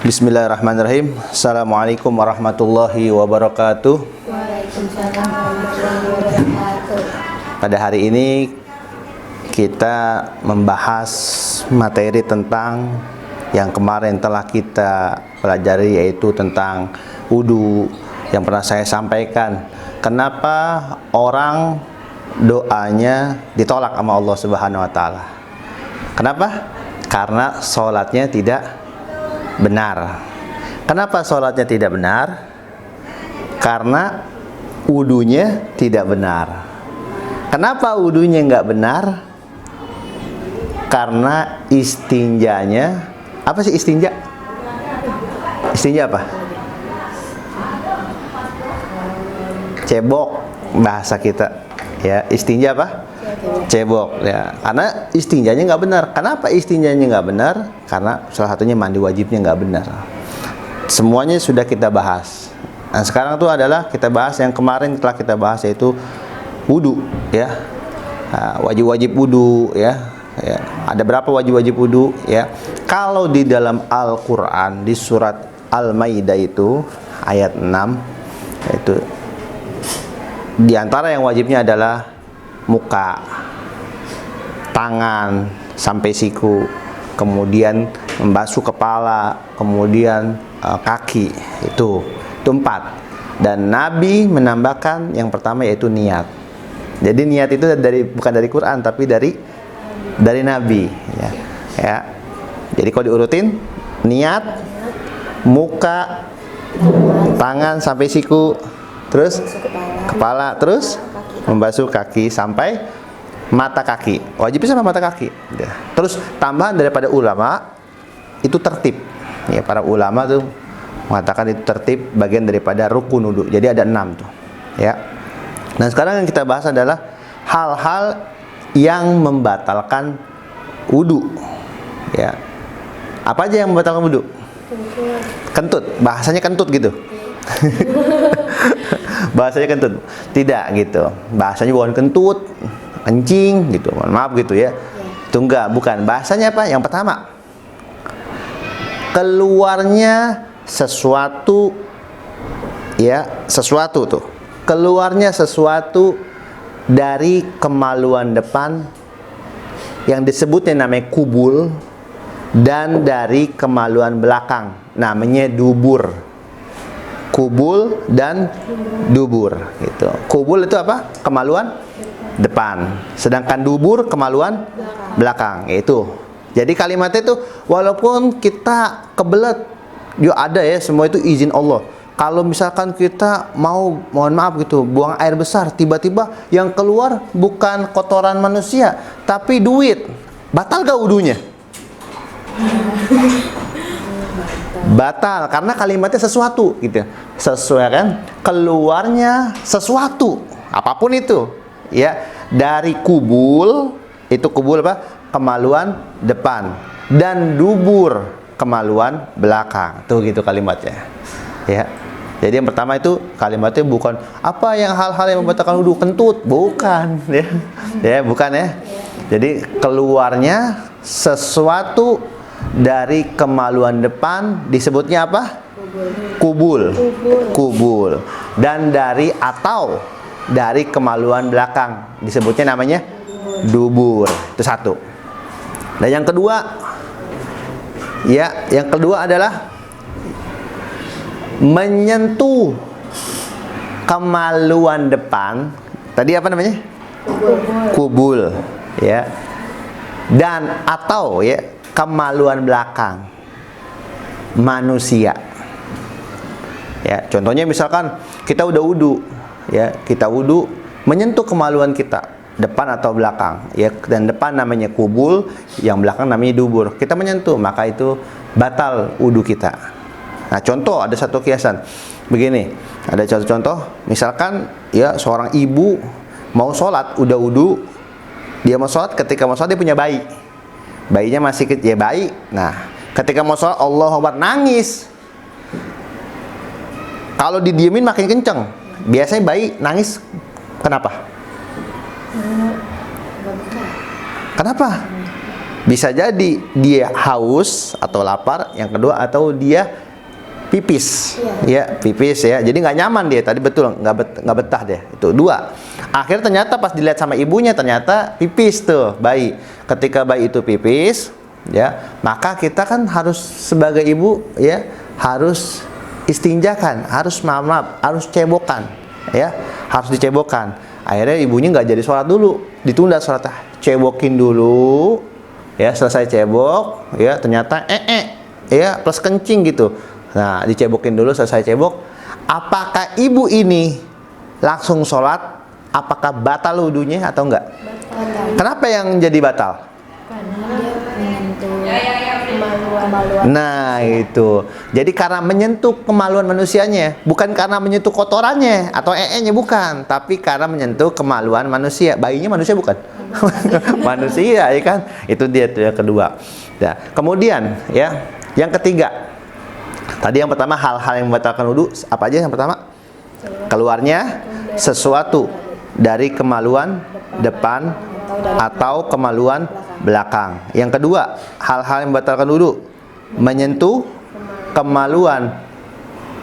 Bismillahirrahmanirrahim. Assalamualaikum warahmatullahi wabarakatuh. Waalaikumsalam warahmatullahi wabarakatuh. Pada hari ini kita membahas materi tentang yang kemarin telah kita pelajari, yaitu tentang wudu yang pernah saya sampaikan. Kenapa orang doanya ditolak sama Allah Subhanahu wa taala? Kenapa? Karena sholatnya tidak benar. Kenapa sholatnya tidak benar? Karena wudunya tidak benar. Kenapa wudunya nggak benar? Karena istinjanya. Apa sih istinja? Istinja apa? Cebok bahasa kita. Ya, istinja apa? Cebok. Ya, karena istinjanya nggak benar. Kenapa istinjanya nggak benar? Karena salah satunya mandi wajibnya nggak benar. Semuanya sudah kita bahas. Nah, sekarang itu adalah kita bahas yang kemarin telah kita bahas, yaitu wudu. Ya, wajib-wajib wudu. Ya, ada berapa wajib-wajib wudu? Ya, kalau di dalam Al-Quran di surat Al-Maidah itu ayat 6, yaitu di antara yang wajibnya adalah muka, tangan sampai siku, kemudian membasuh kepala, kemudian kaki. Itu 4. Dan Nabi menambahkan yang pertama, yaitu niat. Jadi niat itu bukan dari Quran, tapi dari Nabi. Ya. Jadi kalau diurutin, niat, muka, tangan sampai siku, terus kepala, terus membasuh kaki sampai mata kaki. Wajibnya sampai mata kaki. Terus tambahan daripada ulama itu tertib. Ya, para ulama tuh mengatakan itu tertib bagian daripada rukun wudu. Jadi ada 6 tuh. Ya. Nah, sekarang yang kita bahas adalah hal-hal yang membatalkan wudu. Ya. Apa aja yang membatalkan wudu? Kentut. Bahasanya kentut gitu. Bahasanya kentut. Tidak gitu. Bahasanya bukan kentut, kencing gitu. Mohon maaf gitu ya. Itu enggak, bukan. Bahasanya apa? Yang pertama, keluarnya sesuatu, ya, sesuatu tuh. Keluarnya sesuatu dari kemaluan depan yang disebutnya namanya kubul, dan dari kemaluan belakang namanya dubur. Kubul dan dubur gitu. Kubul itu apa? Kemaluan depan. Sedangkan dubur kemaluan belakang. Itu. Jadi kalimatnya itu walaupun kita kebelet, ada ya, semua itu izin Allah. Kalau misalkan kita mau, mohon maaf gitu, buang air besar, tiba-tiba yang keluar bukan kotoran manusia, tapi duit. Batal gak wudunya? Batal, karena kalimatnya sesuatu gitu. Sesuai kan? Keluarnya sesuatu, apapun itu, ya, dari kubul. Itu kubul apa? Kemaluan depan. Dan dubur, kemaluan belakang. Tuh gitu kalimatnya. Ya. Jadi yang pertama itu kalimatnya bukan apa yang hal-hal yang membatalkan wudu, kentut, bukan ya. Ya, bukan ya. Jadi keluarnya sesuatu dari kemaluan depan disebutnya apa? Kubul. Kubul. Dan dari kemaluan belakang disebutnya namanya dubur. Itu satu. Dan yang kedua, ya, yang kedua adalah menyentuh kemaluan depan. Tadi apa namanya? Kubul. Ya. Dan atau ya, kemaluan belakang manusia. Ya, contohnya misalkan kita udah wudu, ya, kita wudu menyentuh kemaluan kita, depan atau belakang, ya, dan depan namanya kubul, yang belakang namanya dubur. Kita menyentuh, maka itu batal wudu kita. Nah, contoh, ada satu kiasan begini, ada satu contoh, misalkan ya, seorang ibu mau sholat, udah wudu, dia mau sholat, ketika mau sholat dia punya bayi. Bayinya masih kecil, ya, bayi. Nah, ketika mau sholat, Allahu Akbar, nangis. Kalau didiemin makin kenceng. Biasanya bayi nangis kenapa? Kenapa? Bisa jadi dia haus atau lapar, yang kedua atau dia pipis, ya pipis ya. Jadi nggak nyaman dia tadi, betul nggak betah deh. Itu dua. Akhirnya ternyata pas dilihat sama ibunya ternyata pipis tuh bayi. Ketika bayi itu pipis, ya maka kita kan harus sebagai ibu ya harus istinjakan, harus mamap, harus cebokan, ya harus dicebokan. Akhirnya ibunya nggak jadi sholat dulu, ditunda sholat, cebokin dulu. Ya selesai cebok, ya ternyata ya plus kencing gitu. Nah dicebokin dulu, selesai cebok. Apakah ibu ini langsung sholat? Apakah batal wudunya atau enggak? Batal. Kenapa yang jadi batal? Karena dia menyentuh kemaluan. Nah itu. Jadi karena menyentuh kemaluan manusianya, bukan karena menyentuh kotorannya atau nya, bukan, tapi karena menyentuh kemaluan manusia. Bayinya manusia bukan? Manusia, ya kan? Itu dia tuh yang kedua. Nah, kemudian ya, yang ketiga. Tadi yang pertama hal-hal yang membatalkan wudu, apa aja yang pertama? Keluarnya sesuatu dari kemaluan depan atau kemaluan belakang. Yang kedua, hal-hal yang membatalkan wudu, menyentuh kemaluan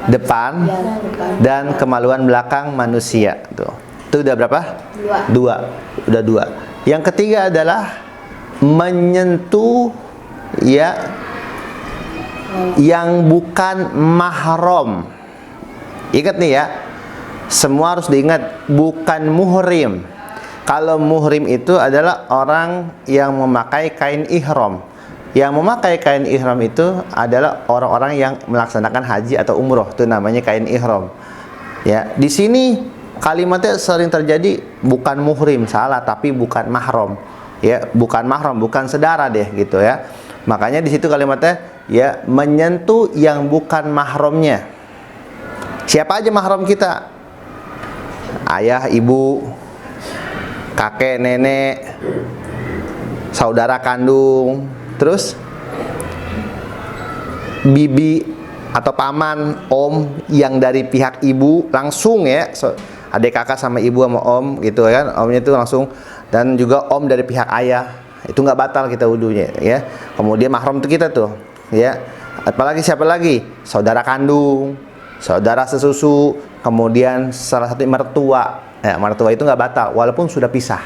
depan dan kemaluan belakang manusia. Tuh. Itu udah berapa? Dua. Udah dua. Yang ketiga adalah menyentuh ya yang bukan mahram. Ingat nih ya, semua harus diingat, bukan muhrim. Kalau muhrim itu adalah orang yang memakai kain ihram. Yang memakai kain ihram itu adalah orang-orang yang melaksanakan haji atau umroh, itu namanya kain ihram. Ya, di sini kalimatnya sering terjadi bukan muhrim, salah, tapi bukan mahram. Ya, bukan mahram, bukan saudara deh gitu ya. Makanya di situ kalimatnya ya menyentuh yang bukan mahramnya. Siapa aja mahram kita? Ayah, ibu, kakek, nenek, saudara kandung, terus bibi atau paman, om yang dari pihak ibu langsung ya, adik kakak sama ibu sama om gitu kan, omnya itu langsung, dan juga om dari pihak ayah, itu nggak batal kita wudunya ya. Kemudian mahram itu kita tuh ya, apalagi siapa lagi? Saudara kandung, saudara sesusu, kemudian salah satu mertua. Ya, mertua itu nggak batal walaupun sudah pisah,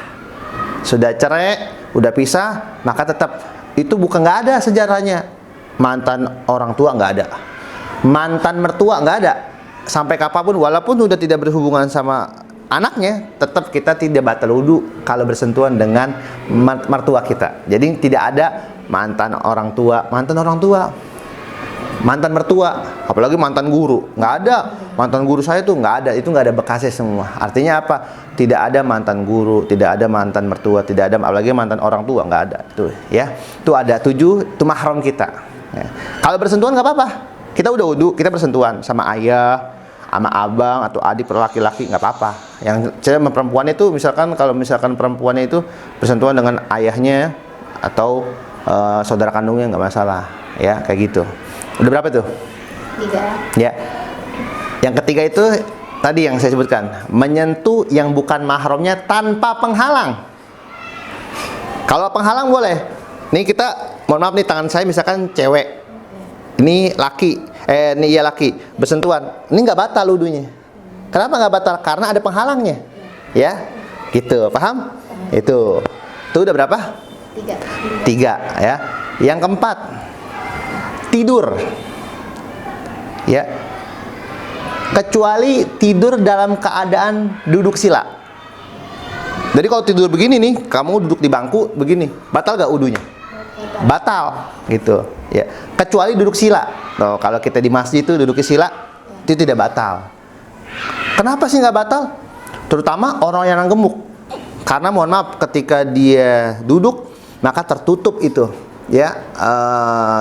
sudah cerai, udah pisah, maka tetap itu bukan, nggak ada sejarahnya mantan orang tua, nggak ada, mantan mertua nggak ada, sampai kapanpun walaupun sudah tidak berhubungan sama anaknya, tetap kita tidak batal wudu kalau bersentuhan dengan mertua kita. Jadi tidak ada mantan orang tua, mantan mertua, apalagi mantan guru, nggak ada. Mantan guru saya tuh nggak ada, itu nggak ada bekasnya semua. Artinya apa? Tidak ada mantan guru, tidak ada mantan mertua, tidak ada, apalagi mantan orang tua, nggak ada. Tuh ya, itu ada 7, itu mahram kita. Ya. Kalau bersentuhan nggak apa-apa, kita udah wudu, kita bersentuhan sama ayah, sama abang atau adik laki-laki, nggak apa-apa. Yang perempuan itu misalkan, kalau misalkan perempuannya itu bersentuhan dengan ayahnya atau saudara kandungnya, nggak masalah. Ya kayak gitu. Udah berapa tuh? 3. Ya. Yang ketiga itu tadi yang saya sebutkan, menyentuh yang bukan mahramnya tanpa penghalang. Kalau penghalang boleh. Nih kita, mohon maaf nih, tangan saya misalkan cewek, ini laki, ini iya laki, bersentuhan, ini nggak batal wudunya. Kenapa nggak batal? Karena ada penghalangnya. Ya, gitu, paham? Itu udah berapa? 3 ya. Yang keempat, tidur. Ya. Kecuali tidur dalam keadaan duduk sila. Jadi kalau tidur begini nih, kamu duduk di bangku begini, batal gak wudunya? Batal, gitu. Ya. Kecuali duduk sila. Loh, kalau kita di masjid itu duduk di sila, itu tidak batal. Kenapa sih nggak batal? Terutama orang yang gemuk. Karena mohon maaf, ketika dia duduk, maka tertutup itu, ya,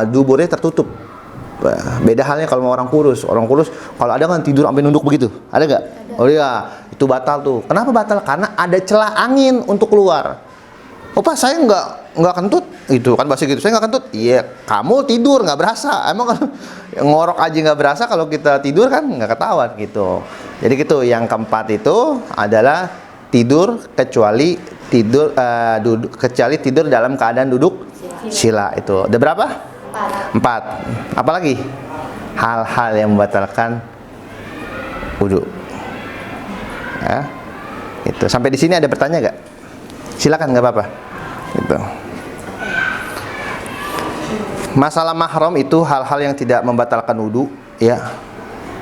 duburnya tertutup. Beda halnya kalau orang kurus. Orang kurus kalau ada kan tidur sampai nunduk begitu. Ada nggak? Oh iya, itu batal tuh. Kenapa batal? Karena ada celah angin untuk keluar. Oh Pak, saya nggak kentut. Itu kan bahasa gitu. Saya nggak kentut. Iya, kamu tidur nggak berasa. Emang kalau ngorok aja nggak berasa, kalau kita tidur kan nggak ketahuan gitu. Jadi gitu. Yang keempat itu adalah tidur kecuali tidur dalam keadaan duduk sila itu. Ada berapa? 4. Apalagi? Hal-hal yang membatalkan wudu. Ya. Itu. Sampai di sini ada bertanya gak? Silakan, nggak apa-apa. Gitu. Masalah mahram itu hal-hal yang tidak membatalkan wudu, ya.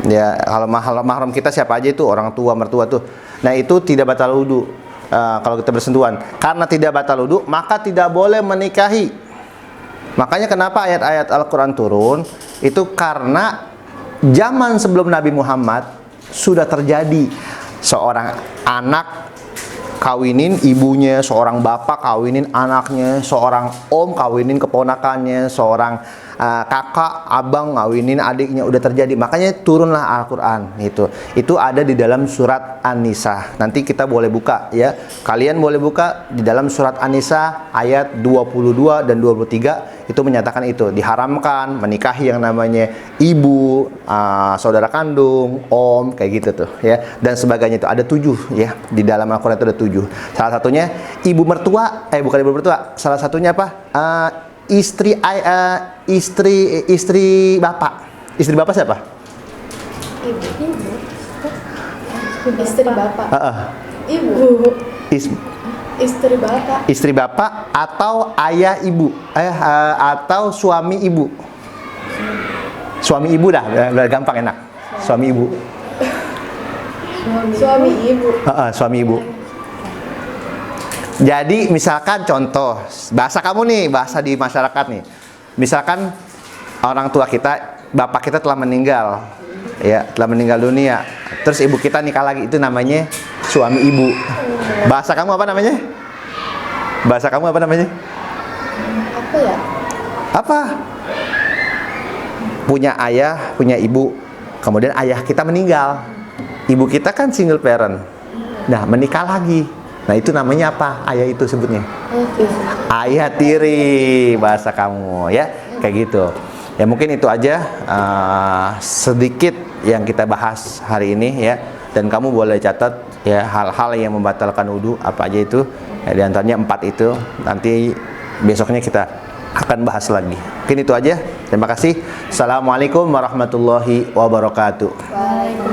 Ya, kalau mahram kita siapa aja itu, orang tua, mertua tuh. Nah, itu tidak batal wudu. Kalau kita bersentuhan, karena tidak batal wudu, maka tidak boleh menikahi. Makanya kenapa ayat-ayat Al-Qur'an turun itu karena zaman sebelum Nabi Muhammad sudah terjadi seorang anak kawinin ibunya, seorang bapak kawinin anaknya, seorang om kawinin keponakannya, seorang kakak, abang kawinin adiknya, udah terjadi. Makanya turunlah Al-Qur'an itu. Itu ada di dalam surat An-Nisa. Nanti kita boleh buka ya. Kalian boleh buka di dalam surat An-Nisa ayat 22 dan 23, itu menyatakan itu diharamkan menikahi yang namanya ibu, saudara kandung, om, kayak gitu tuh ya. Dan sebagainya itu ada 7 ya. Di dalam Al-Qur'an itu ada 7. Salah satunya ibu mertua, bukan ibu mertua. Salah satunya apa? Istri bapak. Istri bapak siapa? Ibu. Istri bapak. Ibu. Istri bapak. Istri bapak atau ayah ibu, atau suami ibu. Suami ibu dah, gampang, enak. Suami ibu. Suami ibu. Suami ibu. Jadi misalkan contoh, bahasa kamu nih, bahasa di masyarakat nih. Misalkan orang tua kita, bapak kita telah meninggal, ya, telah meninggal dunia. Terus ibu kita nikah lagi, itu namanya suami ibu. Bahasa kamu apa namanya? Bahasa kamu apa namanya? Apa ya? Apa? Punya ayah, punya ibu. Kemudian ayah kita meninggal. Ibu kita kan single parent. Nah, menikah lagi. Nah, itu namanya apa? Ayah itu sebutnya. Ayah tiri, bahasa kamu ya. Kayak gitu. Ya mungkin itu aja sedikit yang kita bahas hari ini ya. Dan kamu boleh catat ya hal-hal yang membatalkan wudu apa aja itu. Ya, di antaranya 4 itu. Nanti besoknya kita akan bahas lagi. Mungkin itu aja. Terima kasih. Assalamualaikum warahmatullahi wabarakatuh. Waalaikumsalam.